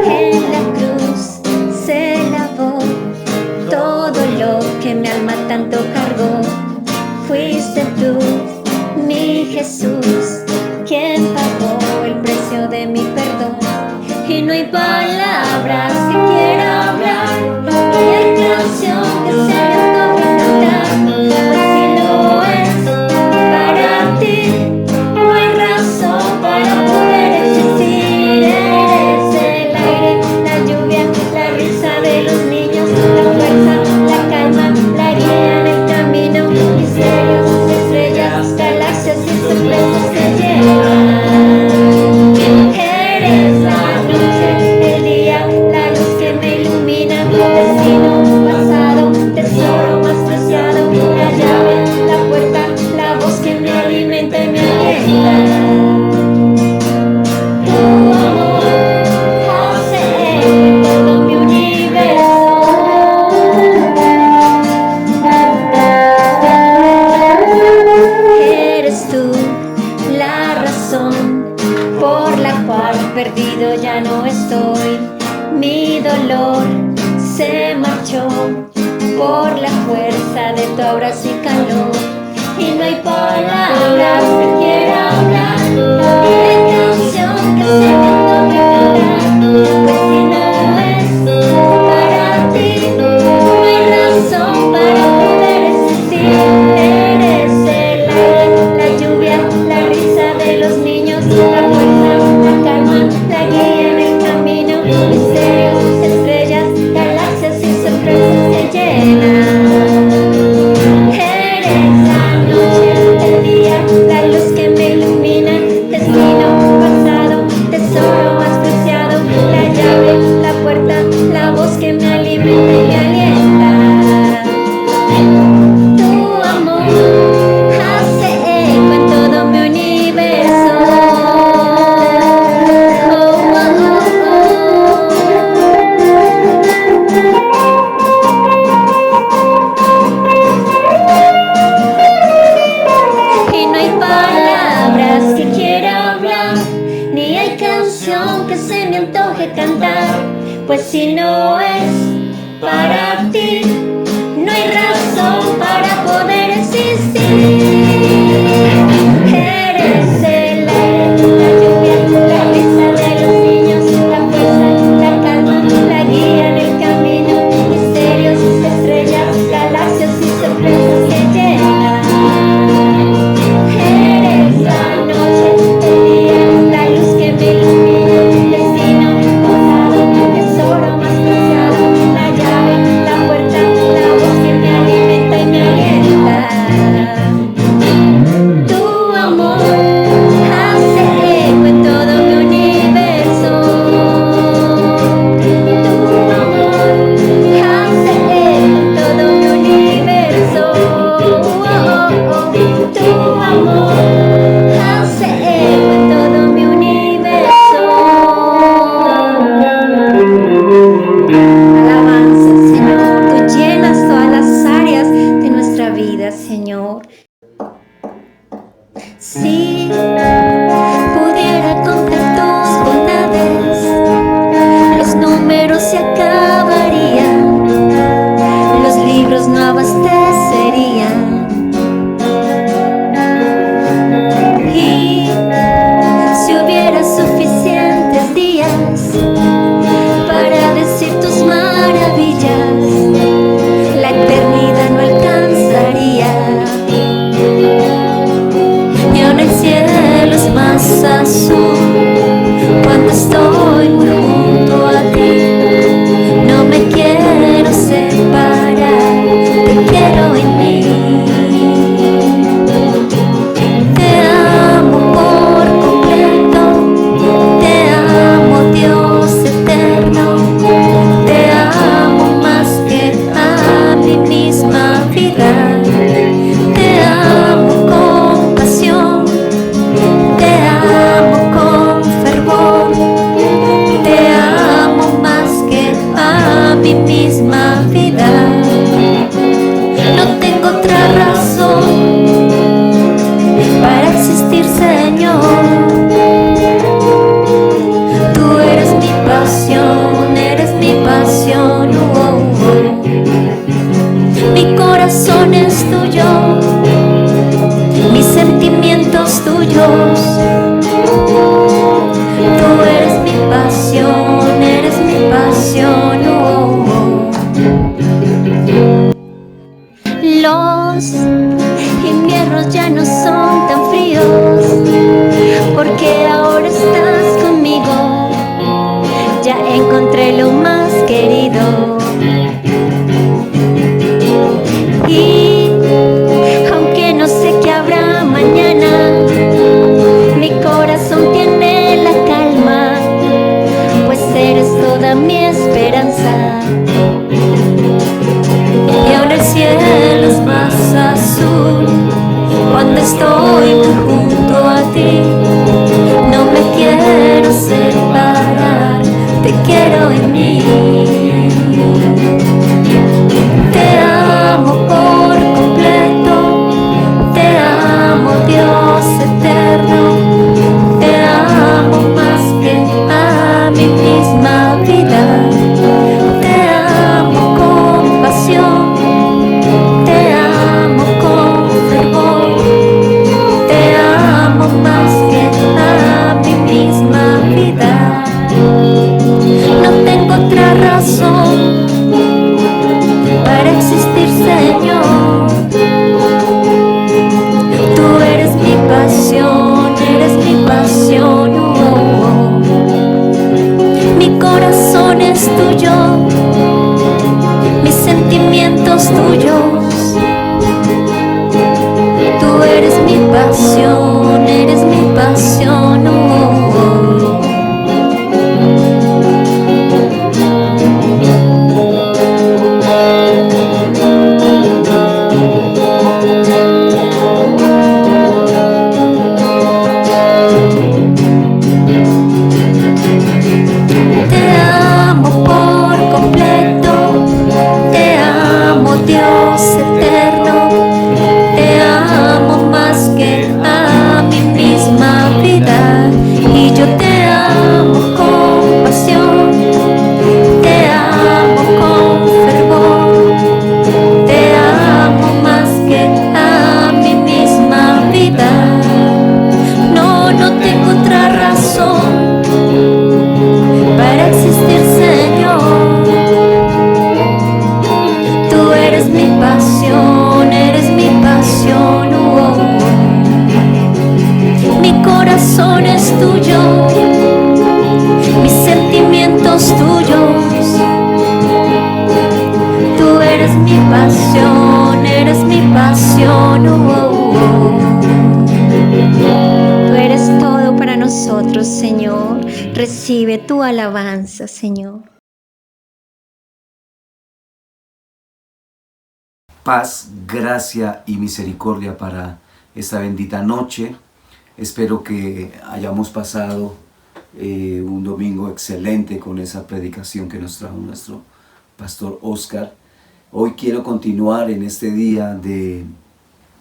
En la cruz se lavó todo lo que mi alma tanto cargó. Fuiste tú, mi Jesús, quien pagó el precio de mi perdón. Y no hay palabras que quiera hablar, ni hay canción que se me antoje cantar, pues si no es para ti, no hay razón para poder existir. Eres el aire, la lluvia, la risa de los niños, la fuerza, la calma, la guía en el camino, misterios, estrellas, galaxias y sorpresas que llegan. Eres la noche, el día, la luz que me ilumina, destino, pasado, tesoro más preciado, la llave, la puerta, la voz que me alimenta y me alienta. Tu amor hace eco en todo mi universo. Eres tú la razón por la cual perdido ya no estoy. Mi dolor se marchó por la fuerza de tu abrazo y calor. Y no hay palabras que quiera hablar, ni hay canción que se me antoje cantar, pues si no es para ti, no hay razón para poder existir. Eres el aire, la lluvia, la risa de los niños, la fuerza, la calma, la guía en el camino, misterios, estrellas, galaxias y sorpresas que llenan. Eres la noche, el día, la luz que me ilumina, destino, pasado, tesoro más preciado, la llave, la puerta, la voz que me alimenta y me alienta. Tu amor hace eco en todo mi universo. Oh, oh, oh. Y no hay palabras que quiera hablar, ni hay canción que se me antoje cantar, pues si no es para ti, no hay razón para poder existir. Eres el aire, la lluvia, la risa de los niños, la fuerza, la calma, la guía en el camino, misterios, estrellas, galaxias y sorpresas que llegan. Eres la noche, el día, la luz que me ilumina, destino, pasado, tesoro más preciado. tuyo, mis sentimientos tuyos. Tú eres mi pasión, eres mi pasión. Los inviernos ya no son tan fríos, porque ahora estás conmigo. Ya encontré lo más querido. Y aunque no sé qué habrá mañana, mi corazón tiene la calma, pues eres toda mi esperanza. Y ahora el cielo es más azul cuando estoy muy junto a ti. No me quiero separar, te quiero en mí. Te amo por completo, te amo, Dios eterno. Te amo más que a mi misma vida. Te amo con pasión, te amo con fervor. Te amo más que a mi misma vida. No tengo otra razón para existir, Señor. Tú eres mi pasión, eres mi pasión. Mi corazón es tuyo, mis sentimientos tuyos. Tú eres mi pasión, eres mi pasión. Te amo por completo, te amo, Dios eterno. Te amo más que a mi misma vida. Y yo te amo con pasión, te amo con fervor. Te amo más que a mi misma vida. No, no tengo otra razón para existir, Señor. Tú eres mi pasión, eres mi pasión. Mi corazón es tuyo, mis sentimientos tuyos. Tú eres mi pasión, eres mi pasión. Tú eres todo para nosotros, Señor. Recibe tu alabanza, Señor. Paz, gracia y misericordia para esta bendita noche. Espero que hayamos pasado un domingo excelente con esa predicación que nos trajo nuestro pastor Oscar. Hoy quiero continuar en este día de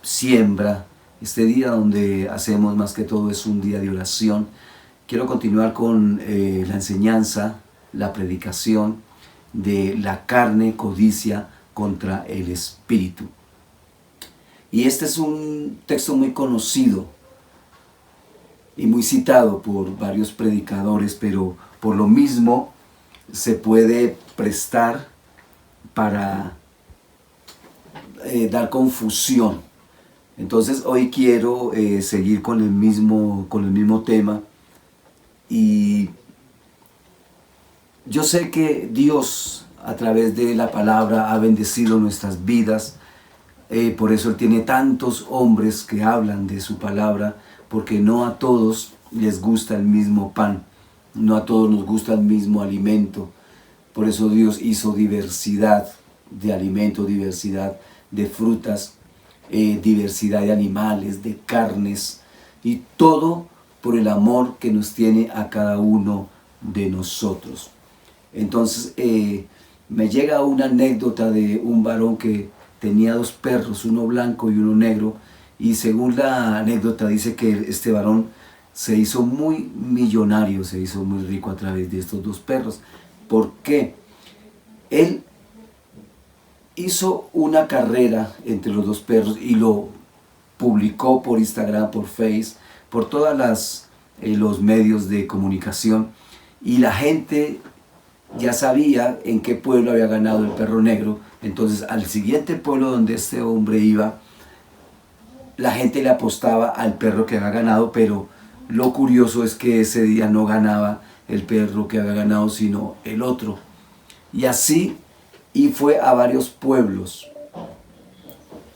siembra, este día donde hacemos más que todo es un día de oración. Quiero continuar con la enseñanza, la predicación de la carne codicia contra el espíritu. Y este es un texto muy conocido y muy citado por varios predicadores, pero por lo mismo se puede prestar para dar confusión. Entonces hoy quiero seguir con el mismo tema, y yo sé que Dios a través de la palabra ha bendecido nuestras vidas. Por eso Él tiene tantos hombres que hablan de su palabra, porque no a todos les gusta el mismo pan, no a todos nos gusta el mismo alimento. Por eso Dios hizo diversidad de alimentos, diversidad de frutas, diversidad de animales, de carnes, y todo por el amor que nos tiene a cada uno de nosotros. Entonces me llega una anécdota de un varón que tenía dos perros, uno blanco y uno negro, y según la anécdota dice que este varón se hizo muy millonario, se hizo muy rico a través de estos dos perros. ¿Por qué? Él hizo una carrera entre los dos perros y lo publicó por Instagram, por Facebook, por todas los medios de comunicación, y la gente ya sabía en qué pueblo había ganado el perro negro. Entonces al siguiente pueblo donde este hombre iba, la gente le apostaba al perro que había ganado, pero lo curioso es que ese día no ganaba el perro que había ganado, sino el otro. Y así, y fue a varios pueblos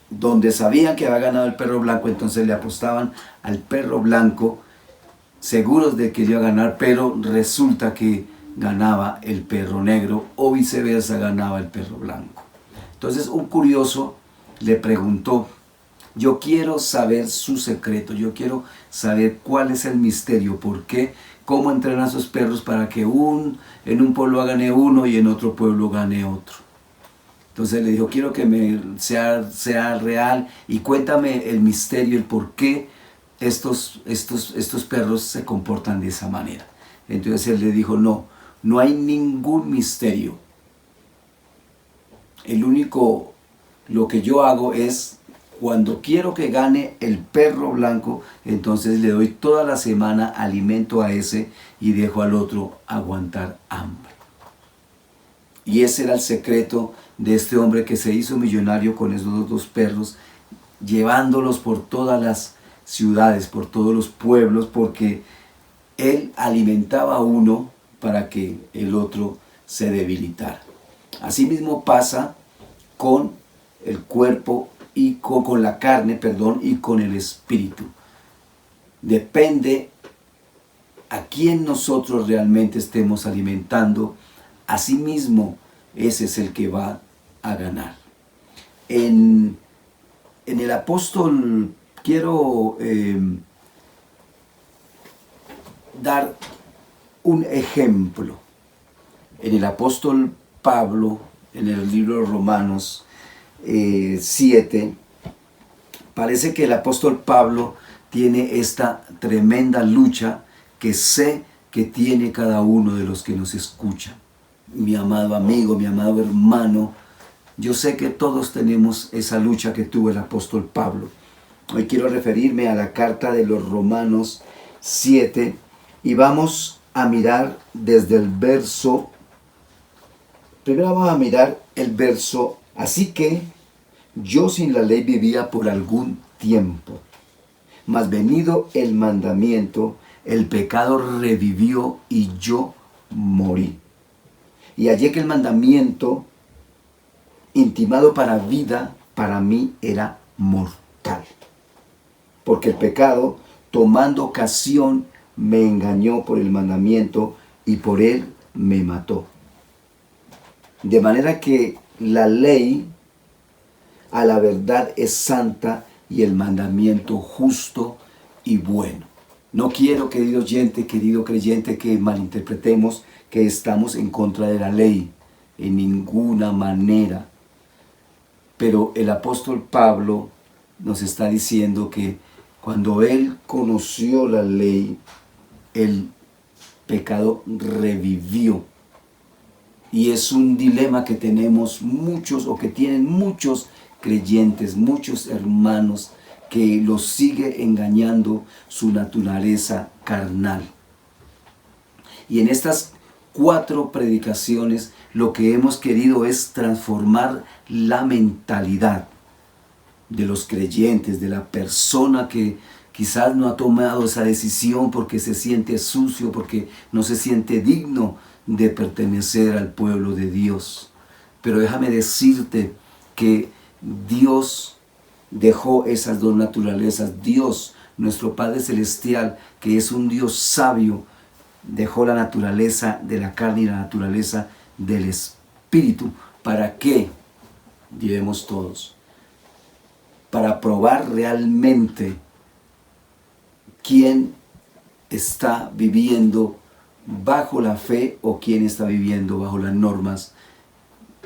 donde sabían que había ganado el perro blanco, entonces le apostaban al perro blanco, seguros de que iba a ganar, pero resulta que ganaba el perro negro, o viceversa, ganaba el perro blanco. Entonces un curioso le preguntó: yo quiero saber su secreto, yo quiero saber cuál es el misterio, por qué, cómo entrenan sus perros para que en un pueblo gane uno y en otro pueblo gane otro. Entonces le dijo: quiero que sea real y cuéntame el misterio, el por qué estos perros se comportan de esa manera. Entonces él le dijo: no hay ningún misterio. Lo que yo hago es, cuando quiero que gane el perro blanco, entonces le doy toda la semana alimento a ese y dejo al otro aguantar hambre. Y ese era el secreto de este hombre que se hizo millonario con esos dos perros, llevándolos por todas las ciudades, por todos los pueblos, porque él alimentaba a uno para que el otro se debilitara. Asimismo pasa con el cuerpo y con la carne, y con el espíritu. Depende a quién nosotros realmente estemos alimentando, asimismo ese es el que va a ganar. En el apóstol quiero dar un ejemplo. En el apóstol Pablo, en el libro de Romanos 7, parece que el apóstol Pablo tiene esta tremenda lucha que sé que tiene cada uno de los que nos escuchan. Mi amado amigo, mi amado hermano, yo sé que todos tenemos esa lucha que tuvo el apóstol Pablo. Hoy quiero referirme a la carta de los Romanos 7 y vamos a mirar desde el verso. Primero vamos a mirar el verso: así que yo sin la ley vivía por algún tiempo, mas venido el mandamiento, el pecado revivió y yo morí. Y hallé que el mandamiento intimado para vida, para mí era mortal. Porque el pecado, tomando ocasión, me engañó por el mandamiento y por él me mató. De manera que la ley a la verdad es santa y el mandamiento justo y bueno. No quiero, querido oyente, querido creyente, que malinterpretemos que estamos en contra de la ley, en ninguna manera. Pero el apóstol Pablo nos está diciendo que cuando él conoció la ley, el pecado revivió. Y es un dilema que tenemos muchos, o que tienen muchos creyentes, muchos hermanos, que los sigue engañando su naturaleza carnal. Y en estas 4 predicaciones lo que hemos querido es transformar la mentalidad de los creyentes, de la persona que quizás no ha tomado esa decisión porque se siente sucio, porque no se siente digno de pertenecer al pueblo de Dios. Pero déjame decirte que Dios dejó esas dos naturalezas. Dios, nuestro Padre Celestial, que es un Dios sabio, dejó la naturaleza de la carne y la naturaleza del espíritu. ¿Para qué? Diremos todos. Para probar realmente quién está viviendo bajo la fe o quién está viviendo bajo las normas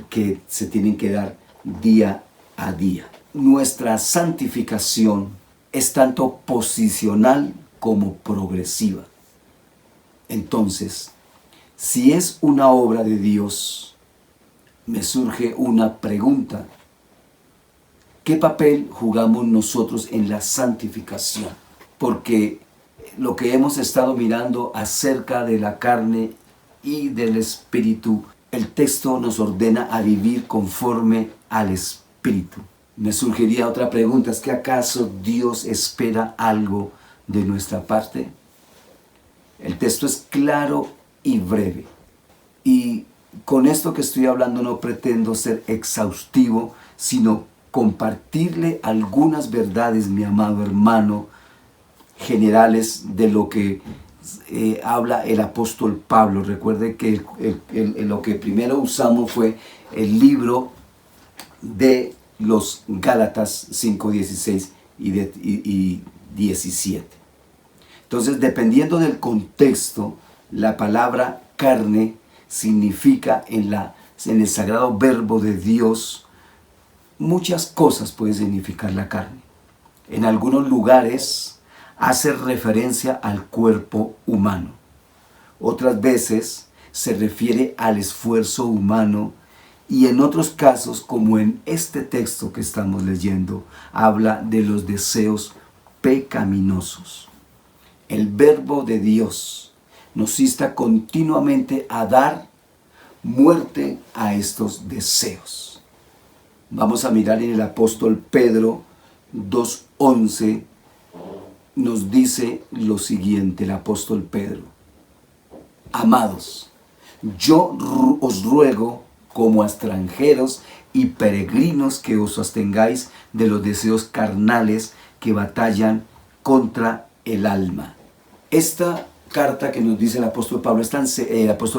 que se tienen que dar día a día. Nuestra santificación es tanto posicional como progresiva. Entonces, si es una obra de Dios, me surge una pregunta. ¿Qué papel jugamos nosotros en la santificación? Porque lo que hemos estado mirando acerca de la carne y del espíritu, el texto nos ordena a vivir conforme al espíritu. Me surgiría otra pregunta, ¿es que acaso Dios espera algo de nuestra parte? El texto es claro y breve. Y con esto que estoy hablando no pretendo ser exhaustivo, sino compartirle algunas verdades, mi amado hermano, generales de lo que habla el apóstol Pablo. Recuerde que lo que primero usamos fue el libro de los Gálatas 5, 16 y 17. Entonces, dependiendo del contexto, la palabra carne significa en el sagrado verbo de Dios, muchas cosas puede significar la carne. En algunos lugares hace referencia al cuerpo humano. Otras veces se refiere al esfuerzo humano y en otros casos, como en este texto que estamos leyendo, habla de los deseos pecaminosos. El verbo de Dios nos insta continuamente a dar muerte a estos deseos. Vamos a mirar en el apóstol Pedro 2:11, nos dice lo siguiente el apóstol Pedro: amados, yo os ruego como a extranjeros y peregrinos que os abstengáis de los deseos carnales que batallan contra el alma. Esta carta que nos dice el apóstol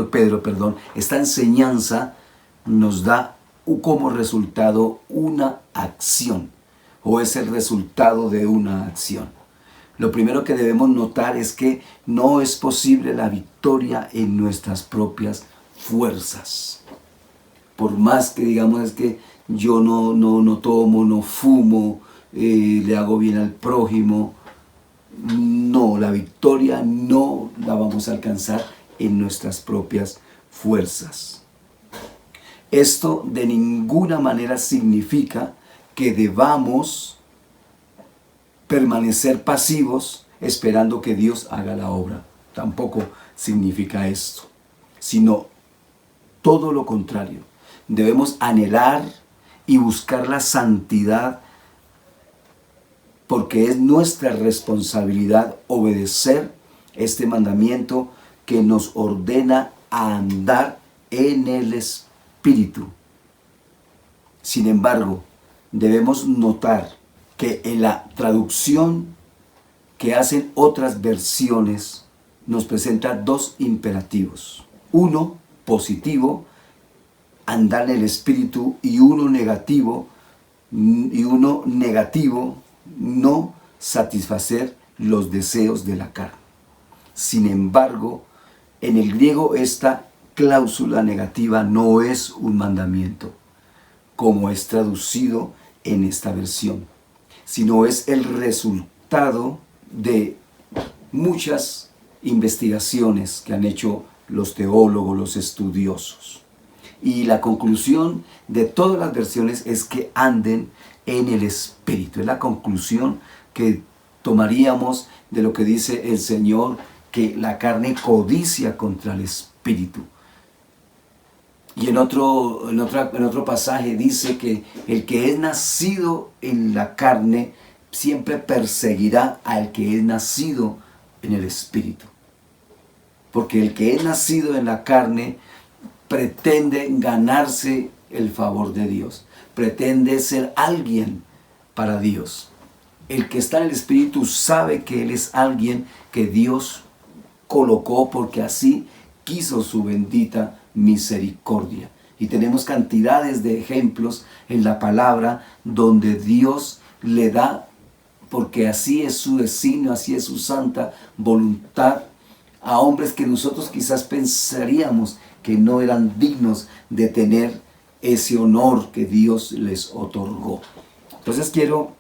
Pedro, esta enseñanza nos da como resultado una acción, o es el resultado de una acción. Lo primero que debemos notar es que no es posible la victoria en nuestras propias fuerzas. Por más que digamos es que yo no tomo, no fumo, le hago bien al prójimo, no, la victoria no la vamos a alcanzar en nuestras propias fuerzas. Esto de ninguna manera significa que debamos permanecer pasivos esperando que Dios haga la obra. Tampoco significa esto, sino todo lo contrario. Debemos anhelar y buscar la santidad, porque es nuestra responsabilidad obedecer este mandamiento que nos ordena a andar en el Espíritu. Sin embargo, debemos notar que en la traducción que hacen otras versiones nos presenta dos imperativos. Uno positivo, andar en el Espíritu, y uno negativo, no satisfacer los deseos de la carne. Sin embargo, en el griego esta cláusula negativa no es un mandamiento, como es traducido en esta versión, sino es el resultado de muchas investigaciones que han hecho los teólogos, los estudiosos. Y la conclusión de todas las versiones es que anden en el Espíritu. Es la conclusión que tomaríamos de lo que dice el Señor, que la carne codicia contra el Espíritu. Y en otro pasaje dice que el que es nacido en la carne siempre perseguirá al que es nacido en el Espíritu. Porque el que es nacido en la carne pretende ganarse el favor de Dios, pretende ser alguien para Dios. El que está en el Espíritu sabe que él es alguien que Dios colocó porque así quiso su bendita misericordia. Y tenemos cantidades de ejemplos en la palabra donde Dios le da, porque así es su designio, así es su santa voluntad, a hombres que nosotros quizás pensaríamos que no eran dignos de tener ese honor que Dios les otorgó. Entonces quiero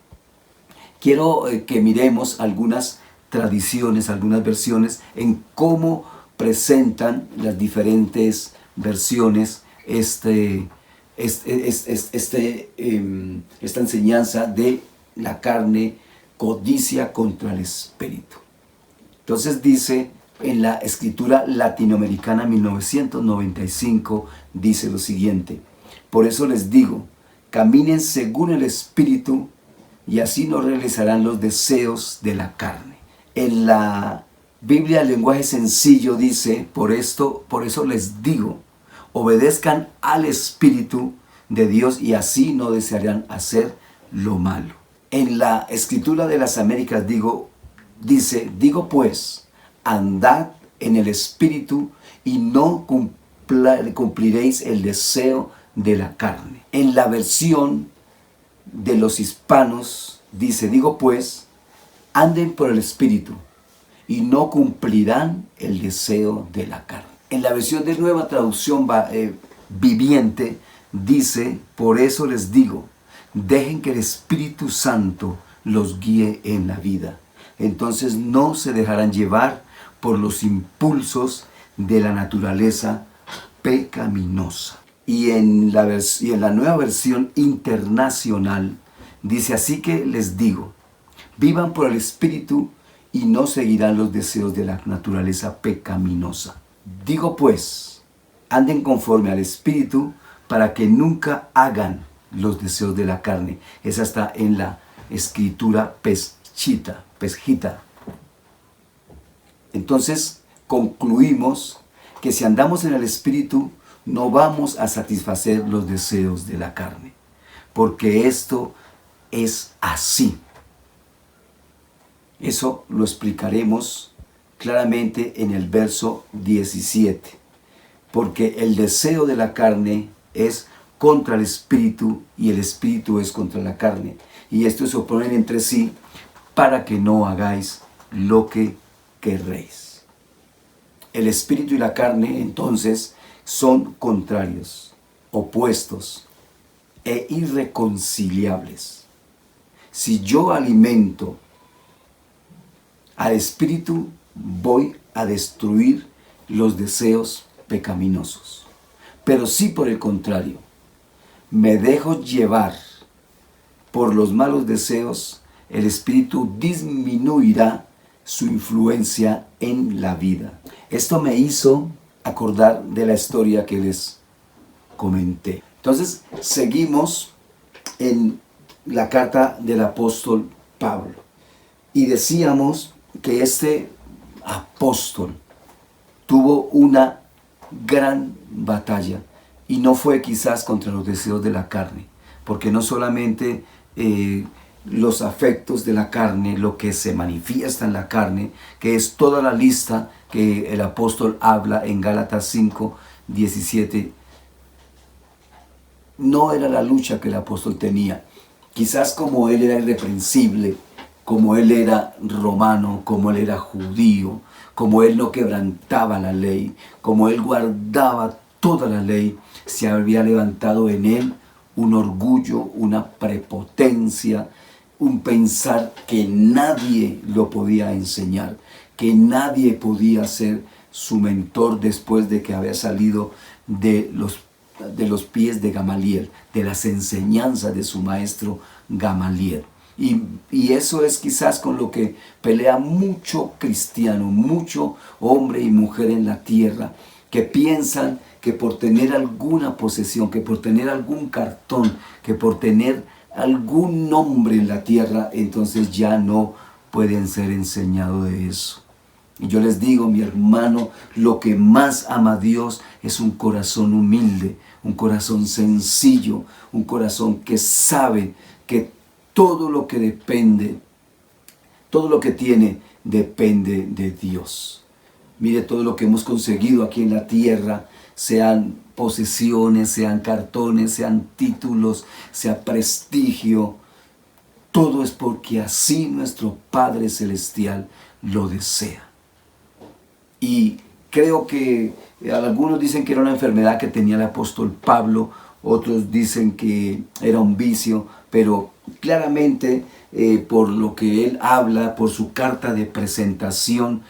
que miremos algunas tradiciones, algunas versiones en cómo presentan las diferentes versiones este esta enseñanza de la carne codicia contra el espíritu. Entonces dice en la escritura latinoamericana 1995, dice lo siguiente: por eso les digo, caminen según el espíritu y así no realizarán los deseos de la carne. En la Biblia, el lenguaje sencillo dice, por eso les digo, obedezcan al Espíritu de Dios y así no desearán hacer lo malo. En la Escritura de las Américas dice, digo pues, andad en el Espíritu y no cumpliréis el deseo de la carne. En la versión de los hispanos dice, digo pues, anden por el Espíritu y no cumplirán el deseo de la carne. En la versión de Nueva Traducción Viviente dice, por eso les digo, dejen que el Espíritu Santo los guíe en la vida. Entonces no se dejarán llevar por los impulsos de la naturaleza pecaminosa. Y en la Nueva Versión Internacional dice, así que les digo, vivan por el Espíritu y no seguirán los deseos de la naturaleza pecaminosa. Digo pues, anden conforme al Espíritu para que nunca hagan los deseos de la carne. Esa está en la escritura Pesjita. Entonces concluimos que si andamos en el Espíritu no vamos a satisfacer los deseos de la carne, porque esto es así. Eso lo explicaremos claramente en el verso 17. Porque el deseo de la carne es contra el espíritu y el espíritu es contra la carne. Y estos se oponen entre sí para que no hagáis lo que querréis. El espíritu y la carne entonces son contrarios, opuestos e irreconciliables. Si yo alimento al espíritu, voy a destruir los deseos pecaminosos. Pero si por el contrario me dejo llevar por los malos deseos, el espíritu disminuirá su influencia en la vida. Esto me hizo acordar de la historia que les comenté. Entonces seguimos en la carta del apóstol Pablo y decíamos que este apóstol tuvo una gran batalla y no fue quizás contra los deseos de la carne, porque no solamente los afectos de la carne, lo que se manifiesta en la carne, que es toda la lista que el apóstol habla en Gálatas 5, 17, no era la lucha que el apóstol tenía. Quizás como él era irreprensible, como él era romano, como él era judío, como él no quebrantaba la ley, como él guardaba toda la ley, se había levantado en él un orgullo, una prepotencia, un pensar que nadie lo podía enseñar, que nadie podía ser su mentor después de que había salido de los pies de Gamaliel, de las enseñanzas de su maestro Gamaliel. Y eso es quizás con lo que pelea mucho cristiano, mucho hombre y mujer en la tierra, que piensan que por tener alguna posesión, que por tener algún cartón, que por tener algún nombre en la tierra, entonces ya no pueden ser enseñados de eso. Y yo les digo, mi hermano, lo que más ama a Dios es un corazón humilde, un corazón sencillo, un corazón que sabe que todo lo que depende, todo lo que tiene, depende de Dios. Mire todo lo que hemos conseguido aquí en la tierra, sean posesiones, sean cartones, sean títulos, sea prestigio. Todo es porque así nuestro Padre Celestial lo desea. Y creo que algunos dicen que era una enfermedad que tenía el apóstol Pablo, otros dicen que era un vicio, pero claramente por lo que él habla, por su carta de presentación,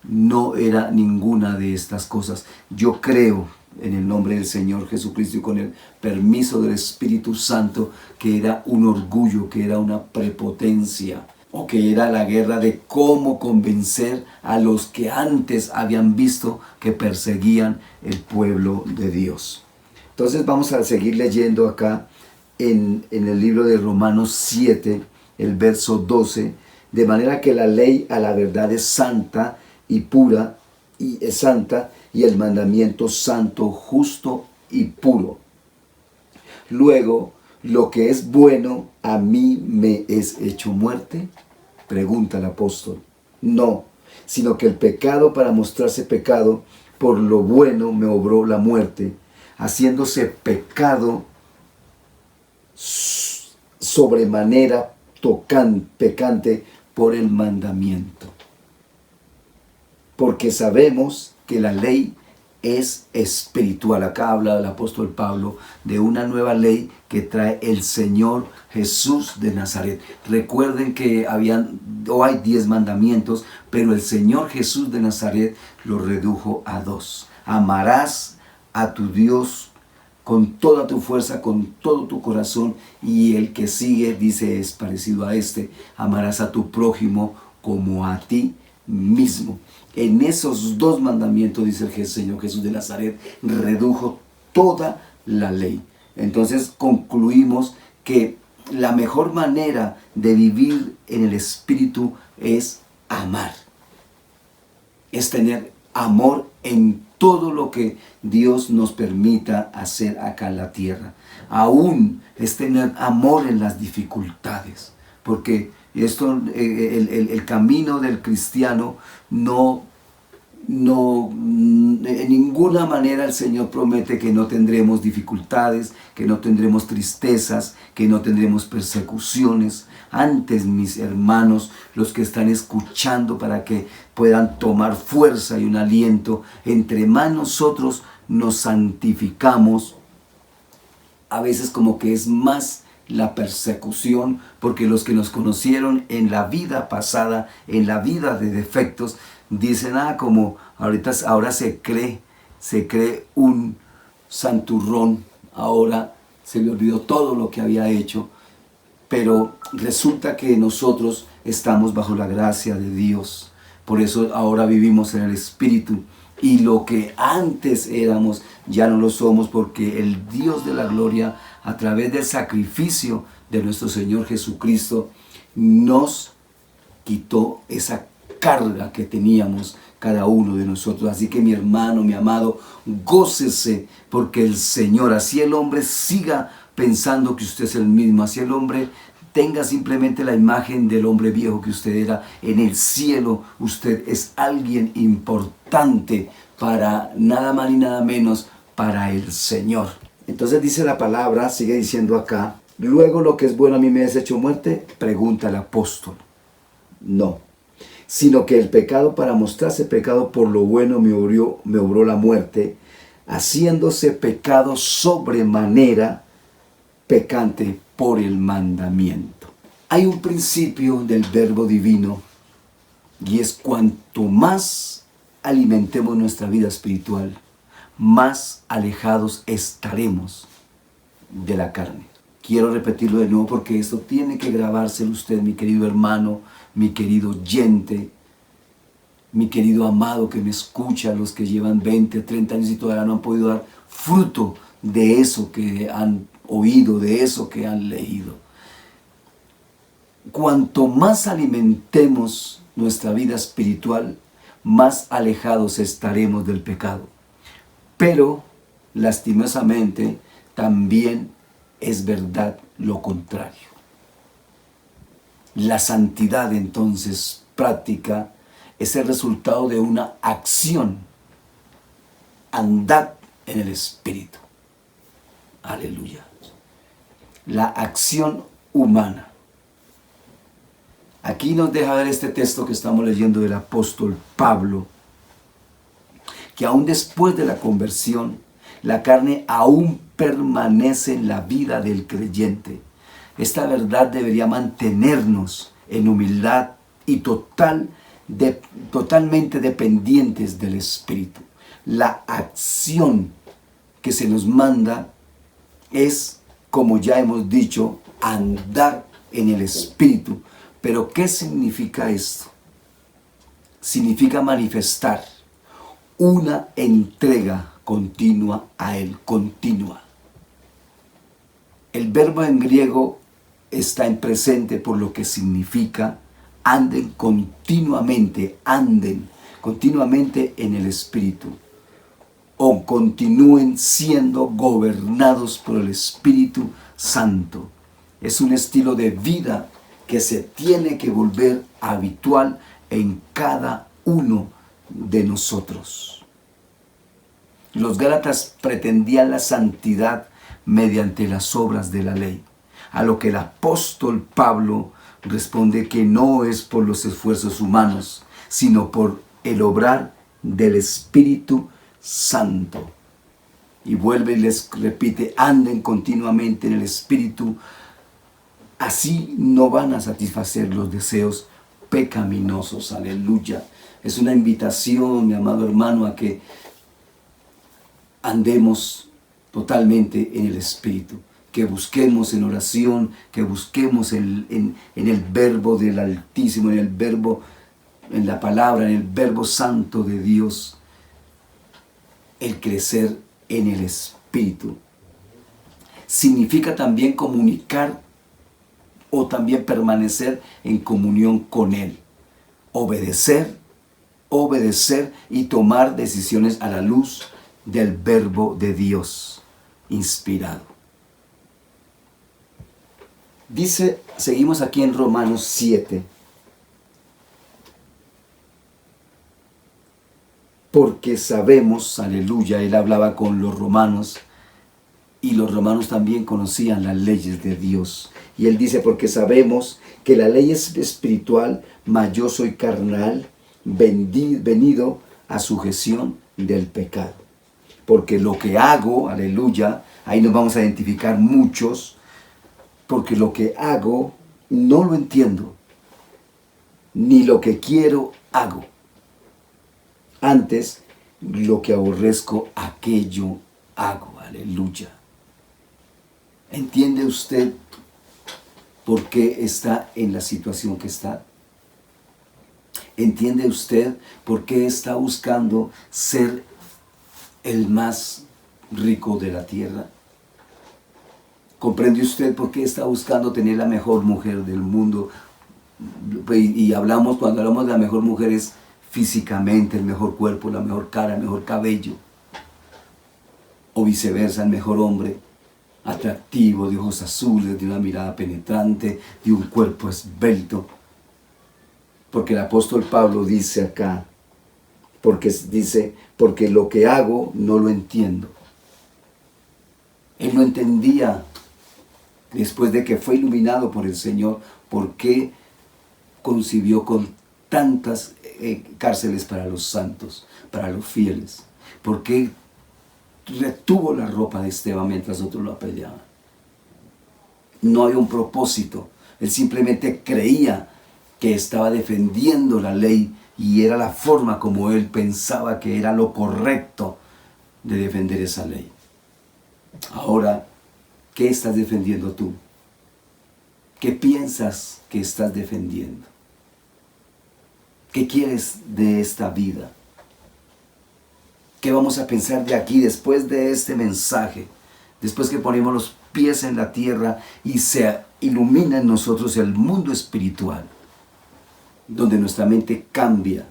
no era ninguna de estas cosas. Yo creo, en el nombre del Señor Jesucristo y con el permiso del Espíritu Santo, que era un orgullo, que era una prepotencia, o que era la guerra de cómo convencer a los que antes habían visto que perseguían el pueblo de Dios. Entonces vamos a seguir leyendo acá en el libro de Romanos 7, el verso 12, de manera que la ley a la verdad es santa y pura, y es santa, y el mandamiento santo, justo y puro. Luego, ¿lo que es bueno a mí me es hecho muerte? Pregunta el apóstol. No, sino que el pecado, para mostrarse pecado, por lo bueno me obró la muerte, haciéndose pecado sobremanera pecante por el mandamiento. Porque sabemos que la ley es espiritual. Acá habla el apóstol Pablo de una nueva ley que trae el Señor Jesús de Nazaret. Recuerden que hay 10 mandamientos, pero el Señor Jesús de Nazaret lo redujo a 2. Amarás a tu Dios con toda tu fuerza, con todo tu corazón, y el que sigue, dice, es parecido a este: amarás a tu prójimo como a ti mismo. En esos 2 mandamientos, dice el Señor Jesús de Nazaret, redujo toda la ley. Entonces concluimos que la mejor manera de vivir en el Espíritu es amar. Es tener amor en todo lo que Dios nos permita hacer acá en la tierra. Aún es tener amor en las dificultades. Porque el camino del cristiano en ninguna manera el Señor promete que no tendremos dificultades, que no tendremos tristezas, que no tendremos persecuciones. Antes, mis hermanos, los que están escuchando, para que puedan tomar fuerza y un aliento, entre más nosotros nos santificamos, a veces como que es más la persecución, porque los que nos conocieron en la vida pasada, en la vida de defectos, dicen, como ahora se cree un santurrón, ahora se le olvidó todo lo que había hecho. Pero resulta que nosotros estamos bajo la gracia de Dios. Por eso ahora vivimos en el Espíritu. Y lo que antes éramos, ya no lo somos, porque el Dios de la gloria, a través del sacrificio de nuestro Señor Jesucristo, nos quitó esa carga que teníamos cada uno de nosotros. Así que mi hermano, mi amado, gócese, porque el Señor, así el hombre siga pensando que usted es el mismo, así el hombre tenga simplemente la imagen del hombre viejo que usted era, en el cielo usted es alguien importante para nada más ni nada menos para el Señor. Entonces dice la palabra, sigue diciendo acá, luego lo que es bueno a mí me es hecho muerte, pregunta el apóstol. No, sino que el pecado, para mostrarse pecado, por lo bueno me obró la muerte, haciéndose pecado sobremanera pecante por el mandamiento. Hay un principio del verbo divino, y es: cuanto más alimentemos nuestra vida espiritual, más alejados estaremos de la carne. Quiero repetirlo de nuevo, porque esto tiene que grabárselo usted, mi querido hermano, mi querido oyente, mi querido amado que me escucha, los que llevan 20, 30 años y todavía no han podido dar fruto de eso que han oído, de eso que han leído. Cuanto más alimentemos nuestra vida espiritual, más alejados estaremos del pecado. Pero, lastimosamente, también es verdad lo contrario. La santidad, entonces, práctica, es el resultado de una acción. Andad en el Espíritu. Aleluya. La acción humana. Aquí nos deja ver este texto que estamos leyendo del apóstol Pablo, que aún después de la conversión, la carne aún permanece en la vida del creyente. Esta verdad debería mantenernos en humildad y totalmente dependientes del Espíritu. La acción que se nos manda es, como ya hemos dicho, andar en el Espíritu. Pero ¿qué significa esto? Significa manifestar una entrega continua a Él, continua. El verbo en griego está en presente, por lo que significa anden continuamente en el Espíritu, o continúen siendo gobernados por el Espíritu Santo. Es un estilo de vida que se tiene que volver habitual en cada uno de nosotros. Los Gálatas pretendían la santidad mediante las obras de la ley, a lo que el apóstol Pablo responde que no es por los esfuerzos humanos, sino por el obrar del Espíritu Santo. Y vuelve y les repite, anden continuamente en el Espíritu, así no van a satisfacer los deseos pecaminosos. Aleluya. Es una invitación, mi amado hermano, a que andemos totalmente en el Espíritu, que busquemos en oración, que busquemos en el verbo del Altísimo, en el verbo, en la palabra, en el verbo santo de Dios, el crecer en el Espíritu. Significa también comunicar o también permanecer en comunión con Él, obedecer y tomar decisiones a la luz del verbo de Dios inspirado. Dice, seguimos aquí en Romanos 7. Porque sabemos, aleluya, él hablaba con los romanos y los romanos también conocían las leyes de Dios. Y él dice, porque sabemos que la ley es espiritual, mas yo soy carnal, venido a sujeción del pecado. Porque lo que hago, aleluya, ahí nos vamos a identificar muchos, porque lo que hago no lo entiendo, ni lo que quiero hago. Antes, lo que aborrezco, aquello hago, aleluya. ¿Entiende usted por qué está en la situación que está? ¿Entiende usted por qué está buscando ser el más rico de la tierra? ¿Comprende usted por qué está buscando tener la mejor mujer del mundo? Y cuando hablamos de la mejor mujer es físicamente, el mejor cuerpo, la mejor cara, el mejor cabello. O viceversa, el mejor hombre, atractivo, de ojos azules, de una mirada penetrante, de un cuerpo esbelto. Porque el apóstol Pablo dice acá, porque lo que hago no lo entiendo. Él no entendía, después de que fue iluminado por el Señor, por qué concibió con tantas cárceles para los santos, para los fieles. ¿Por qué retuvo la ropa de Esteban mientras otros lo apedreaban? No había un propósito. Él simplemente creía que estaba defendiendo la ley y era la forma como él pensaba que era lo correcto de defender esa ley. Ahora, ¿qué estás defendiendo tú? ¿Qué piensas que estás defendiendo? ¿Qué quieres de esta vida? ¿Qué vamos a pensar de aquí después de este mensaje? Después que ponemos los pies en la tierra y se ilumina en nosotros el mundo espiritual, donde nuestra mente cambia,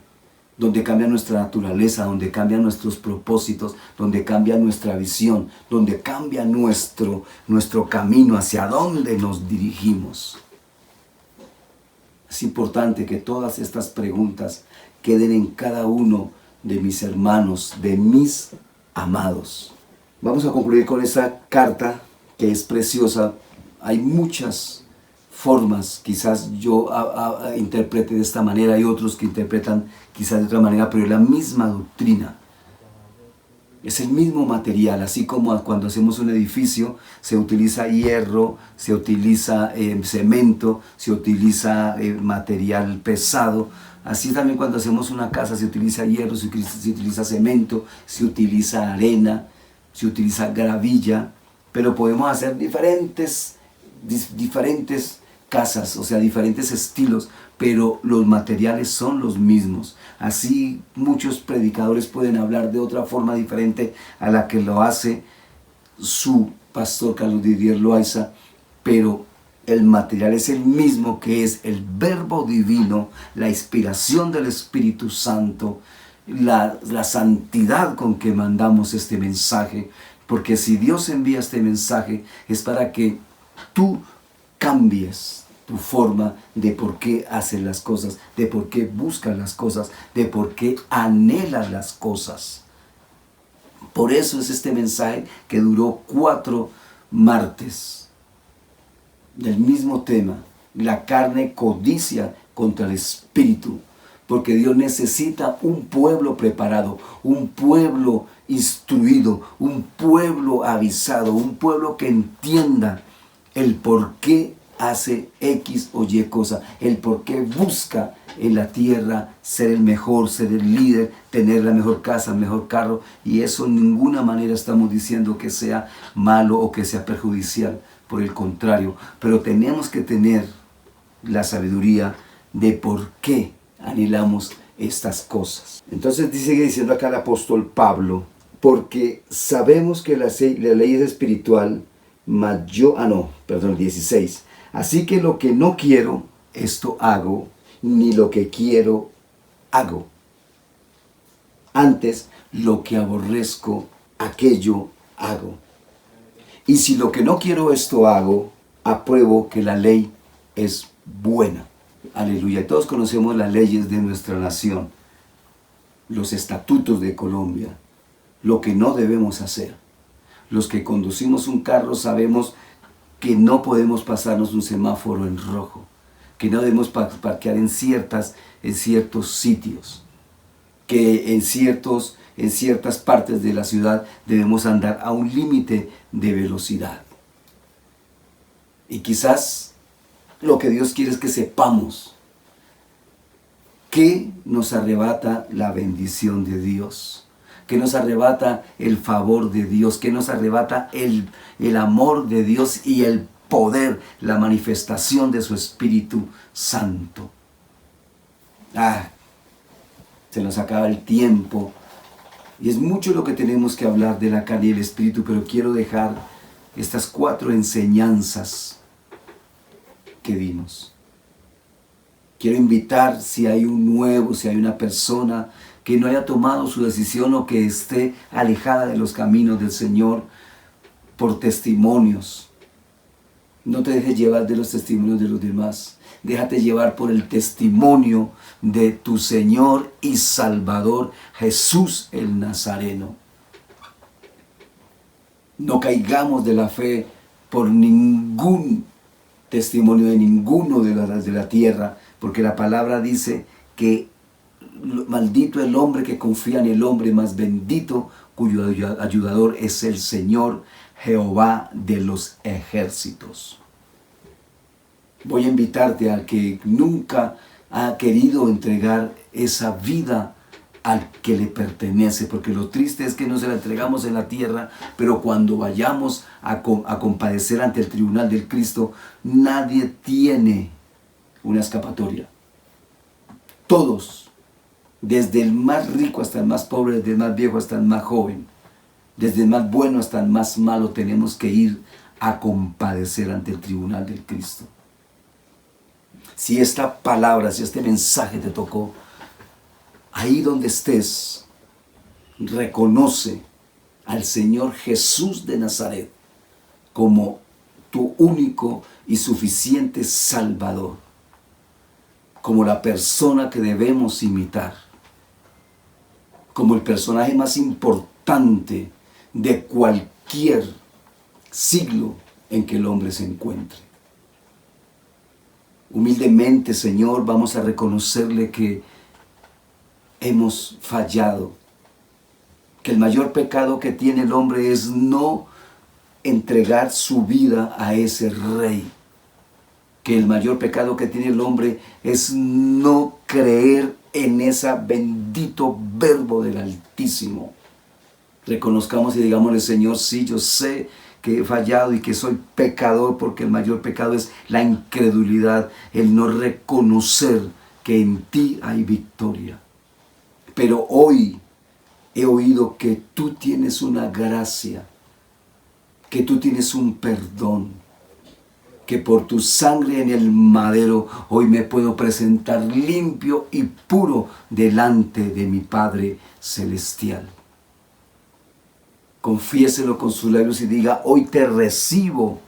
donde cambia nuestra naturaleza, donde cambian nuestros propósitos, donde cambia nuestra visión, donde cambia nuestro camino, hacia dónde nos dirigimos. Es importante que todas estas preguntas queden en cada uno de mis hermanos, de mis amados. Vamos a concluir con esta carta que es preciosa. Hay muchas formas, quizás yo interprete de esta manera, hay otros que interpretan quizás de otra manera, pero es la misma doctrina. Es el mismo material, así como cuando hacemos un edificio se utiliza hierro, se utiliza cemento, se utiliza material pesado. Así también cuando hacemos una casa se utiliza hierro, se utiliza cemento, se utiliza arena, se utiliza gravilla, pero podemos hacer diferentes casas, o sea, diferentes estilos, pero los materiales son los mismos. Así muchos predicadores pueden hablar de otra forma diferente a la que lo hace su pastor Carlos Didier Loaiza, pero el material es el mismo, que es el verbo divino, la inspiración del Espíritu Santo, la santidad con que mandamos este mensaje, porque si Dios envía este mensaje es para que tú cambies tu forma de por qué haces las cosas, de por qué buscas las cosas, de por qué anhelas las cosas. Por eso es este mensaje que duró 4 martes, del mismo tema: la carne codicia contra el espíritu, porque Dios necesita un pueblo preparado, un pueblo instruido, un pueblo avisado, un pueblo que entienda el por qué hace X o Y cosa, el por qué busca en la tierra ser el mejor, ser el líder, tener la mejor casa, el mejor carro. Y eso en ninguna manera estamos diciendo que sea malo o que sea perjudicial, por el contrario, pero tenemos que tener la sabiduría de por qué anhelamos estas cosas. Entonces sigue diciendo acá el apóstol Pablo: porque sabemos que la ley es espiritual, mas yo, 16. Así que lo que no quiero, esto hago, ni lo que quiero, hago. Antes, lo que aborrezco, aquello hago. Y si lo que no quiero, esto hago, apruebo que la ley es buena. Aleluya. Y todos conocemos las leyes de nuestra nación, los estatutos de Colombia, lo que no debemos hacer. Los que conducimos un carro sabemos que no podemos pasarnos un semáforo en rojo, que no debemos parquear en ciertos sitios, que en ciertas partes de la ciudad debemos andar a un límite de velocidad. Y quizás lo que Dios quiere es que sepamos que nos arrebata la bendición de Dios, que nos arrebata el favor de Dios, que nos arrebata el amor de Dios y el poder, la manifestación de su Espíritu Santo. Se nos acaba el tiempo y es mucho lo que tenemos que hablar de la carne y el Espíritu, pero quiero dejar estas 4 enseñanzas que dimos. Quiero invitar, si hay una persona que no haya tomado su decisión o que esté alejada de los caminos del Señor, por testimonios. No te dejes llevar de los testimonios de los demás. Déjate llevar por el testimonio de tu Señor y Salvador, Jesús el Nazareno. No caigamos de la fe por ningún testimonio de ninguno de la tierra, porque la palabra dice que maldito el hombre que confía en el hombre, más bendito cuyo ayudador es el Señor Jehová de los ejércitos. Voy a invitarte al que nunca ha querido entregar esa vida al que le pertenece, porque lo triste es que no se la entregamos en la tierra, pero cuando vayamos a compadecer ante el tribunal del Cristo, nadie tiene una escapatoria. Todos, desde el más rico hasta el más pobre, desde el más viejo hasta el más joven, desde el más bueno hasta el más malo, tenemos que ir a compadecer ante el tribunal del Cristo. Si esta palabra, si este mensaje te tocó, ahí donde estés, reconoce al Señor Jesús de Nazaret como tu único y suficiente Salvador, como la persona que debemos imitar, como el personaje más importante de cualquier siglo en que el hombre se encuentre. Humildemente, Señor, vamos a reconocerle que hemos fallado, que el mayor pecado que tiene el hombre es no entregar su vida a ese rey, que el mayor pecado que tiene el hombre es no creer en ese bendito verbo del Altísimo, Reconozcamos y digámosle: Señor, sí, yo sé que he fallado y que soy pecador, porque el mayor pecado es la incredulidad, el no reconocer que en ti hay victoria. Pero hoy he oído que tú tienes una gracia, que tú tienes un perdón, que por tu sangre en el madero hoy me puedo presentar limpio y puro delante de mi Padre Celestial. Confiéselo con sus labios y diga: hoy te recibo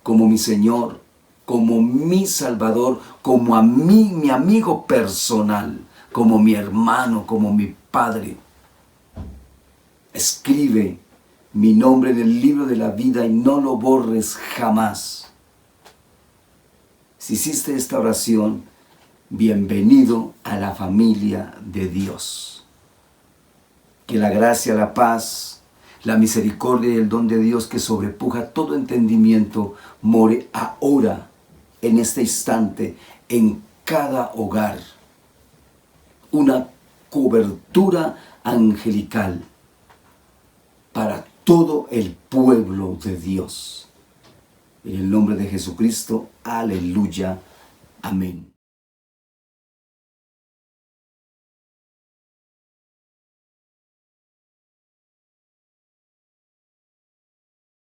como mi Señor, como mi Salvador, como a mí, mi amigo personal, como mi hermano, como mi Padre. Escribe mi nombre en el libro de la vida y no lo borres jamás. Si hiciste esta oración, bienvenido a la familia de Dios. Que la gracia, la paz, la misericordia y el don de Dios que sobrepuja todo entendimiento more ahora, en este instante, en cada hogar. Una cobertura angelical para todo el pueblo de Dios. En el nombre de Jesucristo, aleluya, amén.